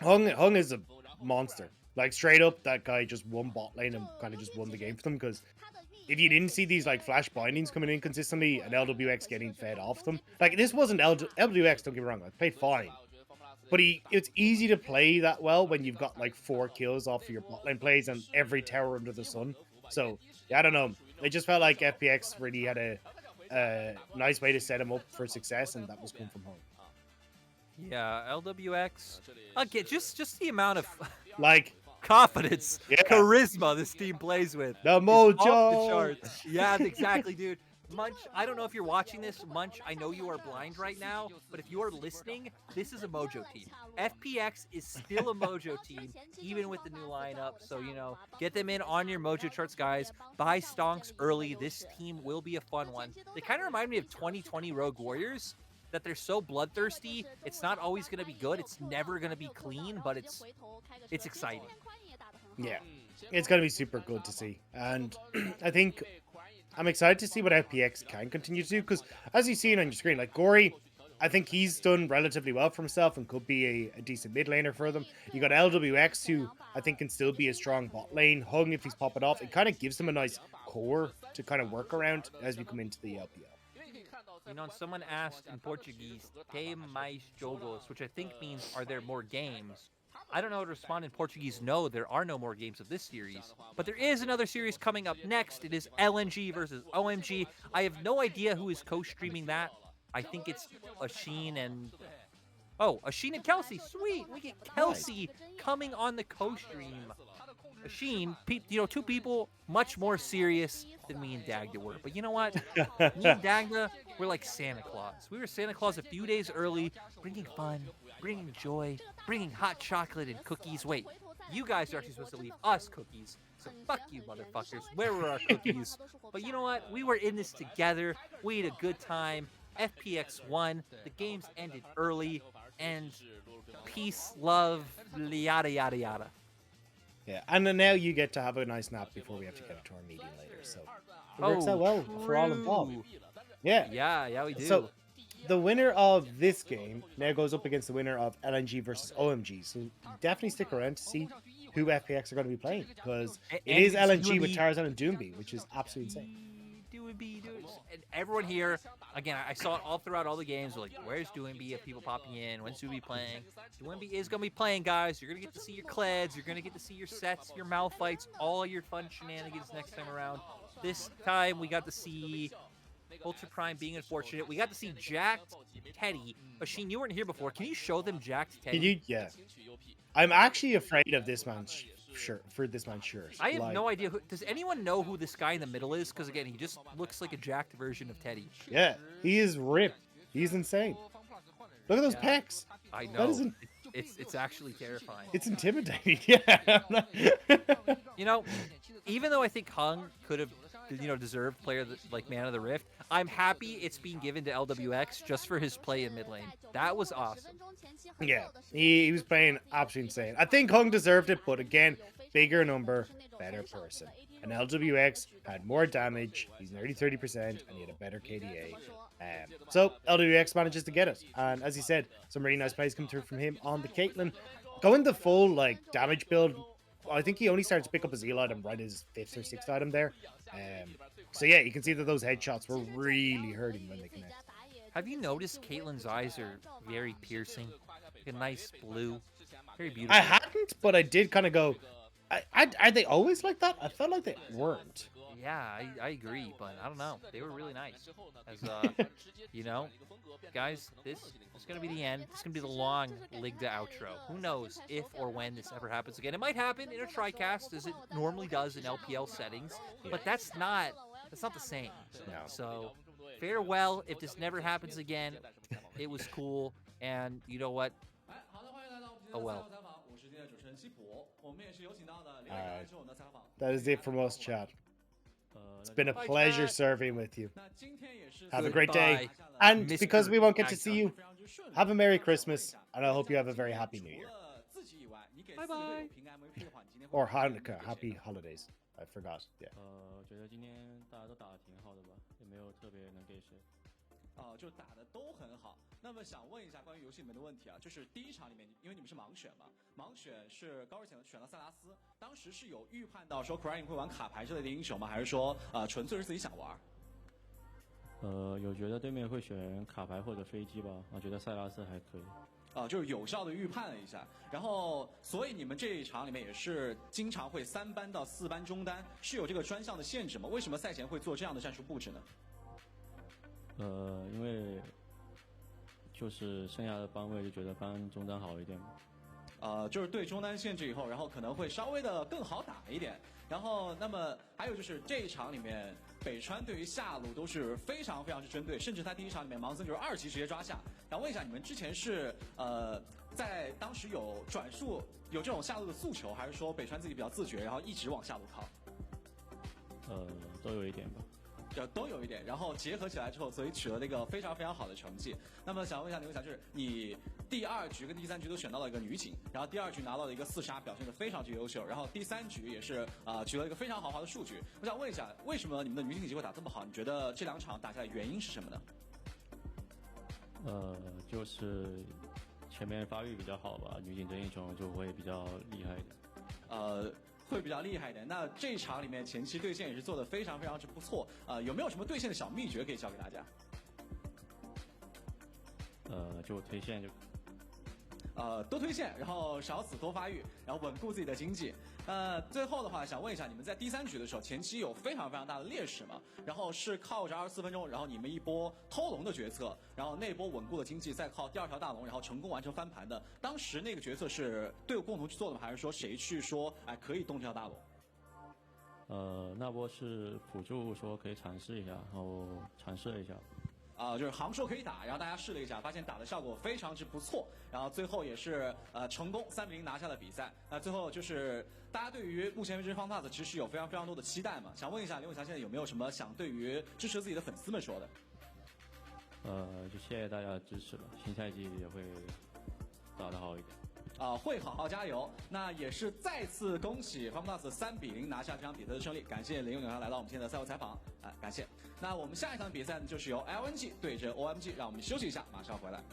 Hung is a monster. Like straight up, that guy just won bot lane and kind of just won the game for them. Because if you didn't see these like flash bindings coming in consistently and LWX getting fed off them, like this wasn't LWX. Don't get me wrong, I played fine, but it's easy to play that well when you've got like 4 kills off of your bot lane plays and every tower under the sun. So yeah, I don't know. It just felt like FPX really had a nice way to set him up for success, and that was coming from home. Yeah, LWX. Again, just the amount of Like confidence, Yeah. charisma this team plays with. the is off the mojo. charts. Yeah, exactly, dude. Munch, I don't know if you're watching this. Munch, I know you are blind right now, but if you are listening, this is a mojo team. FPX is still a mojo team, even with the new lineup. So, you know, get them in on your mojo charts, guys. Buy stonks early. This team will be a fun one. They kind of remind me of 2020 Rogue Warriors, that they're so bloodthirsty. It's not always going to be good. It's never going to be clean, but it's exciting. Yeah, it's going to be super good to see. And I think I'm excited to see what FPX can continue to do. Because as you see it on your screen, like Gory, I think he's done relatively well for himself and could be a decent mid laner for them. You got LWX, who I think can still be a strong bot lane. Hung, if he's popping off, it kind of gives him a nice core to kind of work around as we come into the LPL. You know, someone asked in Portuguese, "Tem mais jogos," which I think means, "Are there more games?" I don't know how to respond in Portuguese. No, there are no more games of this series. But there is another series coming up next. It is LNG versus OMG. I have no idea who is co-streaming that. I think it's Asheen and... Oh, Asheen and Kelsey. Sweet. We get Kelsey coming on the co-stream. Asheen, you know, 2 people much more serious than me and Dagda were. But you know what? Me and Dagda were like Santa Claus. We were Santa Claus a few days early, bringing fun, bringing joy, bringing hot chocolate and cookies. Wait, you guys are actually supposed to leave us cookies. So fuck you, motherfuckers. Where were our cookies? But you know what? We were in this together. We had a good time. FPX won. The games ended early. And peace, love, yada, yada, yada. Yeah, and then now you get to have a nice nap before we have to get to our meeting later. So it works out well for all involved. Yeah. Yeah, we do. So the winner of this game now goes up against the winner of LNG versus OMG. So definitely stick around to see who FPX are going to be playing, because it is LNG with Tarzan and Doomby, which is absolutely insane. And everyone here, again, I saw it all throughout all the games. Like, where's Doomby? People popping in. When's Doomby playing? Doomby is going to be playing, guys. You're going to get to see your Kleds. You're going to get to see your sets, your Malphites, all your fun shenanigans next time around. This time, we got to see Ultra Prime being unfortunate. We got to see Jacked Teddy. Asheen, you weren't here before. Can you show them Jacked Teddy? Can you? Yeah. I'm actually afraid of this man's shirt. I have no idea. Does anyone know who this guy in the middle is? Because again, he just looks like a jacked version of Teddy. Yeah, he is ripped. He's insane. Look at those pecs. I know. It's actually terrifying. It's intimidating. Yeah. You know, even though I think Hung could have, deserved player like Man of the Rift, I'm happy it's being given to LWX just for his play in mid lane. That was awesome. Yeah, he was playing absolutely insane. I think Hung deserved it, but again, bigger number, better person. And LWX had more damage. He's nearly 30%, and he had a better KDA. So LWX manages to get it. And as he said, some really nice plays come through from him on the Caitlyn. Going the full damage build, I think he only started to pick up his Eli item right his 5th or 6th item there. So yeah, you can see that those headshots were really hurting when they connect. Have you noticed Caitlyn's eyes are very piercing? Like a nice blue. Very beautiful. I hadn't, but I did kind of go, are they always like that? I felt like they weren't. Yeah, I agree, but I don't know. They were really nice. As guys, this is going to be the end. It's going to be the long Ligda outro. Who knows if or when this ever happens again. It might happen in a TriCast as it normally does in LPL settings, but that's not the same. No. So farewell if this never happens again. It was cool, and you know what? Oh well. Alright. That is it from us, chat. It's been a pleasure serving with you. Have a great day. And because we won't get to see you, have a Merry Christmas, and I hope you have a very Happy New Year. Bye-bye. Or Hanukkah. Happy holidays. I forgot. Yeah. 就打的都很好。那么想问一下关于游戏里面的问题啊，就是第一场里面，因为你们是盲选嘛，盲选是高瑞选了塞拉斯，当时是有预判到说 Crying 会玩卡牌之类的英雄吗？还是说纯粹是自己想玩？有觉得对面会选卡牌或者飞机吧？我觉得塞拉斯还可以。就是有效的预判了一下，然后所以你们这一场里面也是经常会3班到4班中单，是有这个专项的限制吗？为什么赛前会做这样的战术布置呢？因为就是剩下的班位就觉得班中单好一点嘛。就是对中单限制以后，然后可能会稍微的更好打一点。然后，那么还有就是这一场里面，北川对于下路都是非常是针对，甚至他第一场里面盲僧就是2级直接抓下。想问一下，你们之前是在当时有转述有这种下路的诉求，还是说北川自己比较自觉，然后一直往下路靠？都有一点吧。都有一点，然后结合起来之后，所以取得了一个非常好的成绩。那么想问一下刘翔，就是你第2局跟第3局都选到了一个女警，然后第2局拿到了一个4杀，表现得非常之优秀，然后第3局也是取得了一个非常豪华的数据。我想问一下，为什么你们的女警级会打这么好？你觉得这2场打下来原因是什么呢？就是前面发育比较好吧，女警这英雄就会比较厉害一点。会比较厉害一点。那这一场里面前期对线也是做得非常之不错。有没有什么对线的小秘诀可以教给大家？就推线就。多推线，然后少死多发育，然后稳固自己的经济。最后的话，想问一下，你们在第3局的时候，前期有非常大的劣势嘛？然后是靠着24分钟，然后你们一波偷龙的决策，然后那波稳固的经济，再靠第2条大龙，然后成功完成翻盘的。当时那个决策是队友共同去做的吗？还是说谁去说，哎，可以动这条大龙？那波是辅助说可以尝试一下，然后尝试了一下。就是行说可以打，然后大家试了一下，发现打的效果非常之不错，然后最后也是成功3-0拿下了比赛。那最后就是大家对于目前为止FPX其实有非常多的期待嘛，想问一下刘永强现在有没有什么想对于支持自己的粉丝们说的？就谢谢大家的支持吧，新赛季也会打得好一点。会好好加油。那也是再次恭喜FPX 3-0拿下这场比赛的胜利，感谢林永强来到我们今天的赛后采访，感谢。那我们下一场比赛呢，就是由 LNG 对阵 OMG，让我们休息一下，马上回来。